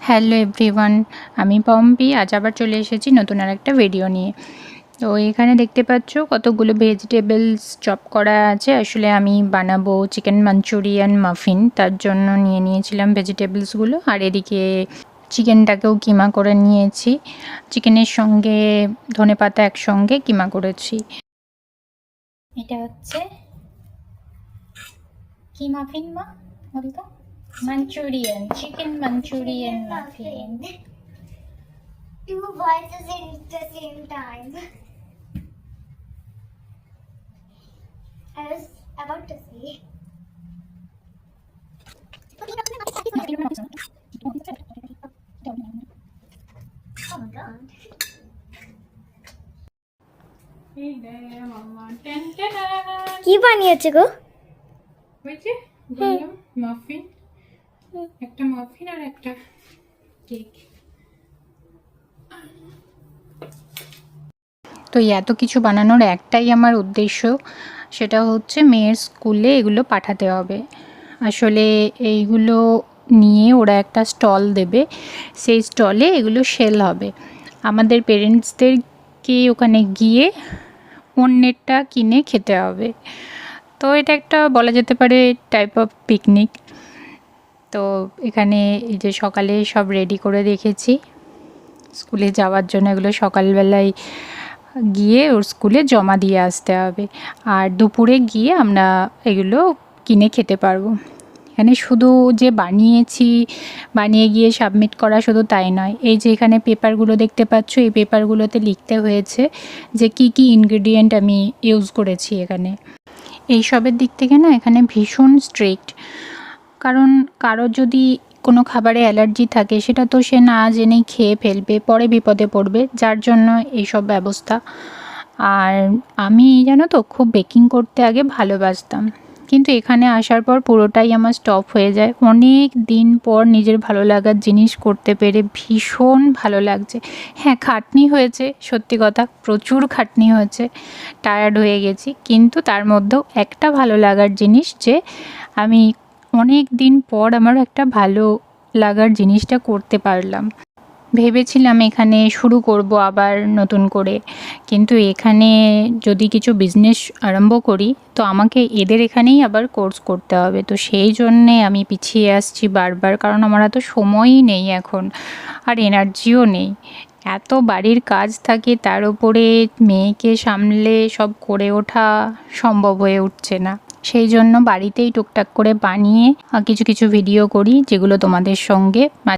Hello everyone, আমি পম্পি। আজ আবার চলে এসেছি নতুন আর একটা ভিডিও নিয়ে। তো এখানে দেখতে পাচ্ছ কতগুলো ভেজিটেবলস চপ করা আছে। আসলে আমি বানাবো চিকেন মাঞ্চুরিয়ান মাফিন, তার জন্য নিয়ে নিয়েছিলাম ভেজিটেবলসগুলো। আর এদিকে চিকেনটাকেও কিমা করে নিয়েছি, চিকেনের সঙ্গে ধনেপাতা একসঙ্গে কিমা করেছি। এটা হচ্ছে কি মাফিন মা বলতো? Manchurian, chicken Manchurian muffin. Two voices in the same time. I was about to say. Oh my god. কি বানিয়েছে গো? হয়েছে বললাম মাফিন, একটা মাফিন আর একটা কেক। তো এত কিছু বানানোর একটাই আমার উদ্দেশ্য, সেটা হচ্ছে মেয়ের স্কুলে এগুলো পাঠাতে হবে। আসলে এইগুলো নিয়ে ওরা একটা স্টল দেবে, সেই স্টলে এগুলো সেল হবে। আমাদের পেরেন্টসদেরকে ওখানে গিয়ে অন্যেরটা কিনে খেতে হবে। তো এটা একটা বলা যেতে পারে টাইপ অফ পিকনিক। তো এখানে এই যে সকালে সব রেডি করে রেখেছি স্কুলে যাওয়ার জন্য। এগুলো সকালবেলায় গিয়ে ওর স্কুলে জমা দিয়ে আসতে হবে, আর দুপুরে গিয়ে আমরা এগুলো কিনে খেতে পারবো। এখানে শুধু যে বানিয়ে গিয়ে সাবমিট করা শুধু তাই নয়, এই যে এখানে পেপারগুলো দেখতে পাচ্ছ, এই পেপারগুলোতে লিখতে হয়েছে যে কি কি ইনগ্রেডিয়েন্ট আমি ইউজ করেছি এখানে। এইসবের দিক থেকে না এখানে ভীষণ স্ট্রিক্ট, কারণ কারোর যদি কোনো খাবারে অ্যালার্জি থাকে সেটা তো সে না জেনেই খেয়ে ফেলবে, পরে বিপদে পড়বে, যার জন্য এইসব ব্যবস্থা। আর আমি জানো তো খুব বেকিং করতে আগে ভালোবাসতাম, কিন্তু এখানে আসার পর পুরোটাই আমার স্টপ হয়ে যায়। অনেক দিন পর নিজের ভালো লাগার জিনিস করতে পেরে ভীষণ ভালো লাগছে। হ্যাঁ, খাটনি হয়েছে, সত্যি কথা প্রচুর খাটনি হয়েছে, টায়ার্ড হয়ে গেছি, কিন্তু তার মধ্যেও একটা ভালো লাগার জিনিস যে আমি অনেক দিন পর আমার একটা ভালো লাগার জিনিসটা করতে পারলাম। ভেবেছিলাম এখানে শুরু করব আবার নতুন করে, কিন্তু এখানে যদি কিছু বিজনেস আরম্ভ করি তো আমাকে এদের এখানেই আবার কোর্স করতে হবে। তো সেই জন্যে আমি পিছিয়ে আসছি বারবার, কারণ আমার এত সময়ই নেই এখন, আর এনার্জিও নেই। এত বাড়ির কাজ থাকে, তার উপরে মেয়েকে সামলে সব করে ওঠা সম্ভব হয়ে উঠছে না। সেই জন্য বাড়িতেই টুকটাক করে বানিয়ে কিছু কিছু ভিডিও করি, যেগুলো তোমাদের সঙ্গে